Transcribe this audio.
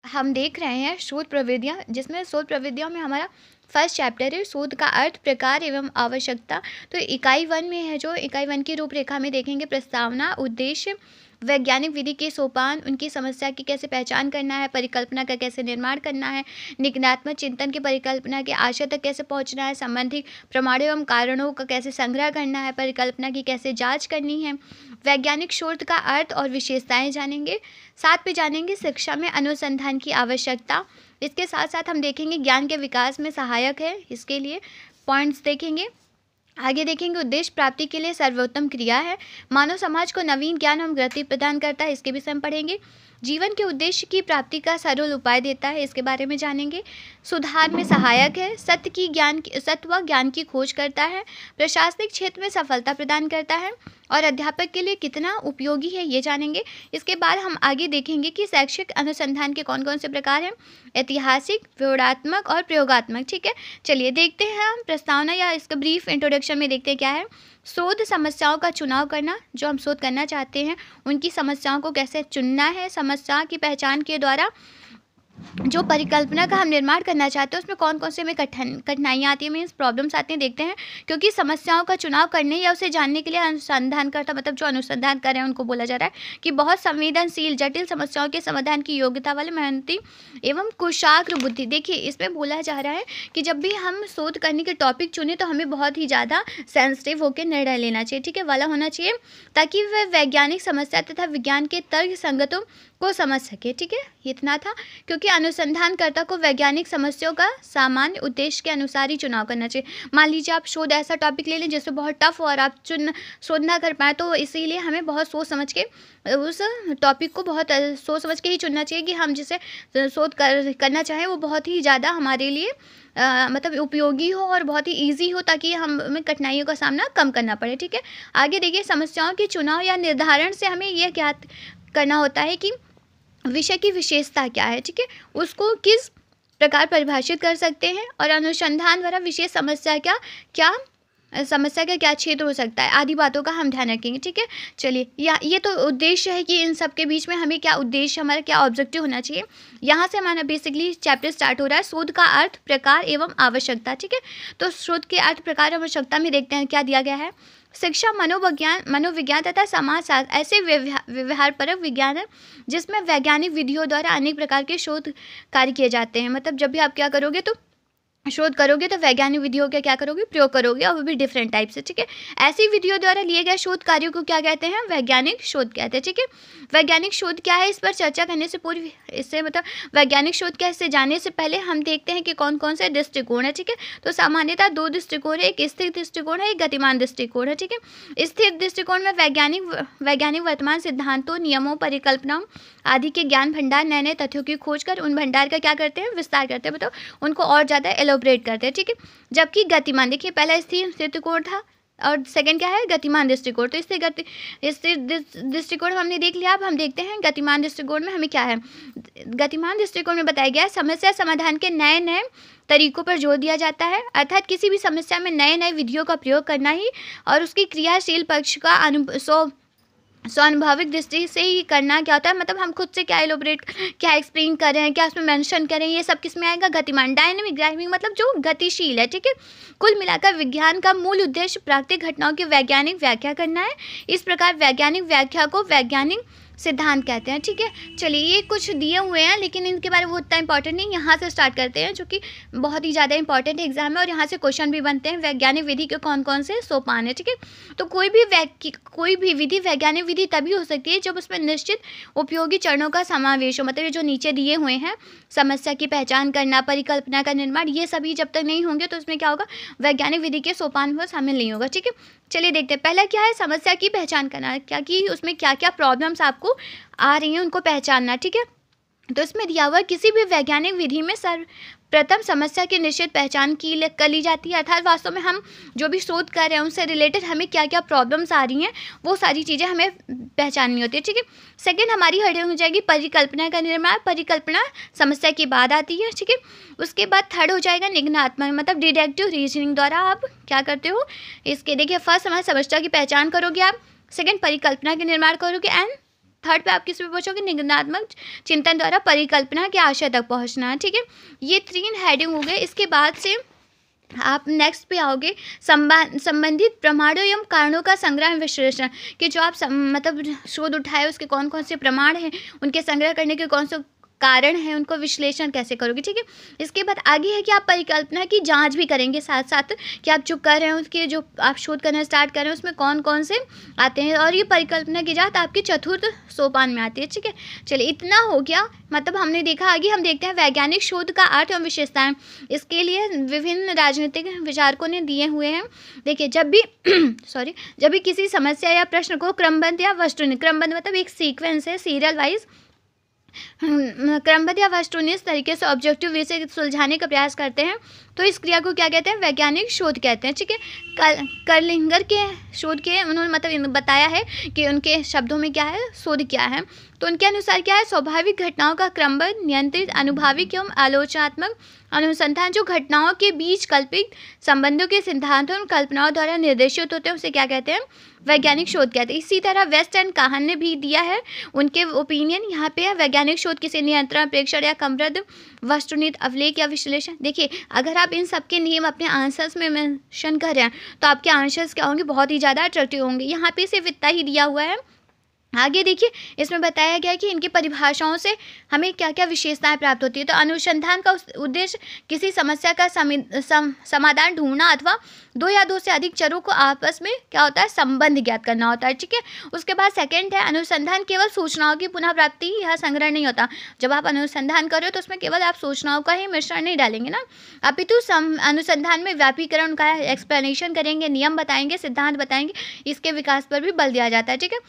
हम देख रहे हैं शोध प्रविधियाँ, जिसमें शोध प्रविधियों में हमारा फर्स्ट चैप्टर है शोध का अर्थ, प्रकार एवं आवश्यकता। तो इकाई 1 में है, जो इकाई 1 की रूपरेखा में देखेंगे, प्रस्तावना, उद्देश्य, वैज्ञानिक विधि के सोपान, उनकी समस्या की कैसे पहचान करना है, परिकल्पना का कैसे निर्माण करना है, निगनात्मक चिंतन की परिकल्पना के आशय तक कैसे पहुंचना है, संबंधित प्रमाणों एवं कारणों का कैसे संग्रह करना है, परिकल्पना की कैसे जांच करनी है, वैज्ञानिक शोध का अर्थ और विशेषताएं जानेंगे। साथ में जानेंगे शिक्षा में अनुसंधान की आवश्यकता। इसके साथ साथ हम देखेंगे ज्ञान के विकास में सहायक है, इसके लिए पॉइंट्स देखेंगे। आगे देखेंगे उद्देश्य प्राप्ति के लिए सर्वोत्तम क्रिया है, मानव समाज को नवीन ज्ञान एवं गति प्रदान करता है, इसके विषय में पढ़ेंगे। जीवन के उद्देश्य की प्राप्ति का सरल उपाय देता है, इसके बारे में जानेंगे। सुधार में सहायक है, सत्य व ज्ञान की खोज करता है, प्रशासनिक क्षेत्र में सफलता प्रदान करता है और अध्यापक के लिए कितना उपयोगी है, ये जानेंगे। इसके बाद हम आगे देखेंगे कि शैक्षिक अनुसंधान के कौन कौन से प्रकार हैं, ऐतिहासिक, विवरणात्मक और प्रयोगात्मक। ठीक है, चलिए देखते हैं हम प्रस्तावना या इसका ब्रीफ इंट्रोडक्शन में देखते हैं क्या है। शोध समस्याओं का चुनाव करना, जो हम शोध करना चाहते हैं उनकी समस्याओं को कैसे चुनना है, समस्या की पहचान के द्वारा जो परिकल्पना का हम निर्माण करना चाहते हैं उसमें कौन कौन से हमें कठिनाइयाँ आती हैं, मीन्स प्रॉब्लम्स आती हैं, देखते हैं। क्योंकि समस्याओं का चुनाव करने या उसे जानने के लिए अनुसंधानकर्ता, मतलब जो अनुसंधान कर रहे हैं, उनको बोला जा रहा है कि बहुत संवेदनशील, जटिल समस्याओं के समाधान की योग्यता वाले, मेहनती एवं कुशाग्र बुद्धि। देखिए, इसमें बोला जा रहा है कि जब भी हम शोध करने के टॉपिक चुने तो हमें बहुत ही ज़्यादा सेंसिटिव होकर निर्णय लेना चाहिए, ठीक है, वाला होना चाहिए, ताकि वह वैज्ञानिक समस्या तथा विज्ञान के तर्क संगतों को समझ सके। ठीक है, इतना था। क्योंकि अनुसंधानकर्ता को वैज्ञानिक समस्याओं का सामान्य उद्देश्य के अनुसार ही चुनाव करना चाहिए। मान लीजिए आप शोध ऐसा टॉपिक ले लें जिसमें बहुत टफ हो और आप शोध ना कर पाए, तो इसीलिए हमें बहुत सोच समझ के उस टॉपिक को बहुत सोच समझ के ही चुनना चाहिए कि हम जिसे शोध करना चाहें वो बहुत ही ज़्यादा हमारे लिए मतलब उपयोगी हो और बहुत ही ईजी हो, ताकि हमें कठिनाइयों का सामना कम करना पड़े। ठीक है, आगे देखिए, समस्याओं के चुनाव या निर्धारण से हमें यह ज्ञात करना होता है कि विषय की विशेषता क्या है, ठीक है, उसको किस प्रकार परिभाषित कर सकते हैं और अनुसंधान द्वारा विशेष समस्या का क्या क्षेत्र हो सकता है, आदि बातों का हम ध्यान रखेंगे। ठीक है, चलिए, ये तो उद्देश्य है कि इन सब के बीच में हमें क्या उद्देश्य, हमारा क्या ऑब्जेक्टिव होना चाहिए। यहाँ से हमारा बेसिकली चैप्टर स्टार्ट हो रहा है, शोध का अर्थ, प्रकार एवं आवश्यकता। ठीक है, तो शोध के अर्थ, प्रकार एवं आवश्यकता में देखते हैं क्या दिया गया है। शिक्षा मनोविज्ञान तथा समाजशास्त्र ऐसे व्यवहारपरक विज्ञान है जिसमें वैज्ञानिक विधियों द्वारा अनेक प्रकार के शोध कार्य किए जाते हैं। मतलब जब भी आप क्या करोगे, तो शोध करोगे तो वैज्ञानिक विधियों का क्या करोगे, प्रयोग करोगे, और वो भी डिफरेंट टाइप से। ठीक है, ऐसी विधियों द्वारा लिए गए शोध कार्यों को क्या कहते हैं, वैज्ञानिक शोध कहते हैं। ठीक है, वैज्ञानिक शोध क्या है, इस पर चर्चा करने से पूर्व, इससे मतलब वैज्ञानिक शोध क्या है, इससे जाने से पहले हम देखते हैं कि कौन कौन से दृष्टिकोण है। ठीक है, तो सामान्यतः 2 दृष्टिकोण है, एक स्थिर दृष्टिकोण है, एक गतिमान दृष्टिकोण है। ठीक है, स्थिर दृष्टिकोण में वैज्ञानिक वर्तमान सिद्धांतों, नियमों, परिकल्पनाओं आदि के ज्ञान भंडार, नए नए तथ्यों की खोज कर उन भंडार का क्या करते हैं, विस्तार करते हैं, मतलब उनको और ज़्यादा एलोबरेट करते हैं। ठीक है, जबकि गतिमान, देखिए, पहला स्थिर दृष्टिकोण था और सेकंड क्या है, गतिमान दृष्टिकोण। तो स्थिर दृष्टिकोण हमने देख लिया, अब हम देखते हैं गतिमान दृष्टिकोण में हमें क्या है। गतिमान दृष्टिकोण में बताया गया है समस्या समाधान के नए नए तरीकों पर जोर दिया जाता है, अर्थात किसी भी समस्या में नए नए विधियों का प्रयोग करना ही और उसकी क्रियाशील पक्ष का स्वानुभविक दृष्टि से ही करना क्या होता है, मतलब हम खुद से क्या एलोबरेट, क्या एक्सप्लेन कर रहे हैं, क्या उसमें मेंशन कर रहे हैं, ये सब किस में आएगा, गतिमान। डायनेमिक मतलब जो गतिशील है। ठीक है, कुल मिलाकर विज्ञान का मूल उद्देश्य प्राकृतिक घटनाओं की वैज्ञानिक व्याख्या करना है। इस प्रकार वैज्ञानिक व्याख्या को वैज्ञानिक सिद्धांत कहते हैं। ठीक है, चलिए, ये कुछ दिए हुए हैं लेकिन इनके बारे में वो उतना इंपॉर्टेंट नहीं। यहाँ से स्टार्ट करते हैं, जो कि बहुत ही ज़्यादा इंपॉर्टेंट एग्जाम है और यहाँ से क्वेश्चन भी बनते हैं। वैज्ञानिक विधि के कौन कौन से सोपान है। ठीक है, तो कोई भी विधि वैज्ञानिक विधि तभी हो सकती है जब उसमें निश्चित उपयोगी चरणों का समावेश हो। मतलब ये जो नीचे दिए हुए हैं, समस्या की पहचान करना, परिकल्पना का निर्माण, ये सभी जब तक नहीं होंगे तो उसमें क्या होगा, वैज्ञानिक विधि के सोपान में शामिल नहीं होगा। ठीक है, चलिए देखते हैं। पहला क्या है, समस्या की पहचान करना, क्या कि उसमें क्या क्या प्रॉब्लम्स आपको आ रही हैं उनको पहचानना। ठीक है, तो इसमें दिया हुआ किसी भी वैज्ञानिक विधि में सर्वप्रथम समस्या की निश्चित पहचान कर ली जाती है, अर्थात वास्तव में हम जो भी शोध कर रहे हैं उनसे रिलेटेड हमें क्या क्या प्रॉब्लम्स आ रही हैं वो सारी चीज़ें हमें पहचाननी होती है। ठीक है, सेकंड हमारी हेडिंग हो जाएगी परिकल्पना का निर्माण। परिकल्पना समस्या के बाद आती है। ठीक है, उसके बाद थर्ड हो जाएगा निगनात्मक, मतलब डिडक्टिव रीजनिंग द्वारा आप क्या करते हो, इसके देखिए, फर्स्ट हमारी समस्या की पहचान करोगे आप, सेकंड परिकल्पना के निर्माण करोगे, एंड थर्ड पे आप किस पे पहुँचोगे, निगमनात्मक चिंतन द्वारा परिकल्पना के आशय तक पहुँचना है, ठीक है। ये 3 हेडिंग हो गए। इसके बाद से आप नेक्स्ट पे आओगे संबंधित प्रमाणों एवं कारणों का संग्रह एवं विश्लेषण, कि जो आप मतलब शोध उठाए उसके कौन कौन से प्रमाण हैं, उनके संग्रह करने के कौन से कारण है, उनको विश्लेषण कैसे करोगे, ठीक है। इसके बाद आगे है कि आप परिकल्पना की जांच भी करेंगे साथ साथ, कि आप जो कर रहे हैं उसके जो आप शोध करना स्टार्ट कर रहे हैं उसमें कौन कौन से आते हैं, और ये परिकल्पना की जांच आपके चतुर्थ सोपान में आती है, ठीक है। चलिए इतना हो गया, मतलब हमने देखा। आगे हम देखते हैं वैज्ञानिक शोध का अर्थ एवं विशेषताएं। इसके लिए विभिन्न राजनीतिक विचारकों ने दिए हुए हैं। देखिए जब भी जब भी किसी समस्या या प्रश्न को क्रमबद्ध या वस्तुनिष्ठ, क्रमबद्ध मतलब एक सीक्वेंस है, सीरियल वाइज क्रमबद्ध या वस्तुनिष्ठ तरीके से ऑब्जेक्टिव वे से सुलझाने का प्रयास करते हैं, तो इस क्रिया को क्या कहते हैं, वैज्ञानिक शोध कहते हैं, ठीक है। कर्लिंगर के शोध के उन्होंने मतलब बताया है कि उनके शब्दों में क्या है, शोध क्या है। तो उनके अनुसार क्या है, स्वाभाविक घटनाओं का क्रमबद्ध, नियंत्रित, अनुभाविक एवं आलोचनात्मक अनुसंधान जो घटनाओं के बीच कल्पित संबंधों के सिद्धांतों और कल्पनाओं द्वारा निर्देशित होते हैं, उसे क्या कहते हैं, वैज्ञानिक शोध कहते हैं। इसी तरह वेस्ट एंड काहन ने भी दिया है उनके ओपिनियन यहाँ पे है, वैज्ञानिक शोध किसी नियंत्रण, प्रेक्षण या क्रमबद्ध वस्तुनिष्ठ अवलेख या विश्लेषण। देखिए अगर आप इन सबके नियम अपने आंसर्स में मेंशन कर रहे हैं तो आपके आंसर्स क्या होंगे, बहुत ही ज़्यादा अट्रैक्टिव होंगे। यहाँ पे सिर्फ इतना ही दिया हुआ है। आगे देखिए इसमें बताया गया कि इनकी परिभाषाओं से हमें क्या क्या विशेषताएं प्राप्त होती है। तो अनुसंधान का उद्देश्य किसी समस्या का समाधान ढूंढना अथवा 2 या 2 से अधिक चरों को आपस में क्या होता है, संबंध ज्ञात करना होता है, ठीक है। उसके बाद सेकंड है अनुसंधान केवल सूचनाओं की पुनः प्राप्ति या संग्रह नहीं होता। जब आप अनुसंधान कर रहे हो तो उसमें केवल आप सूचनाओं का ही मिश्रण नहीं डालेंगे ना, अपितु अनुसंधान में व्यापीकरण का एक्सप्लेनेशन करेंगे, नियम बताएंगे, सिद्धांत बताएंगे, इसके विकास पर भी बल दिया जाता है, ठीक है।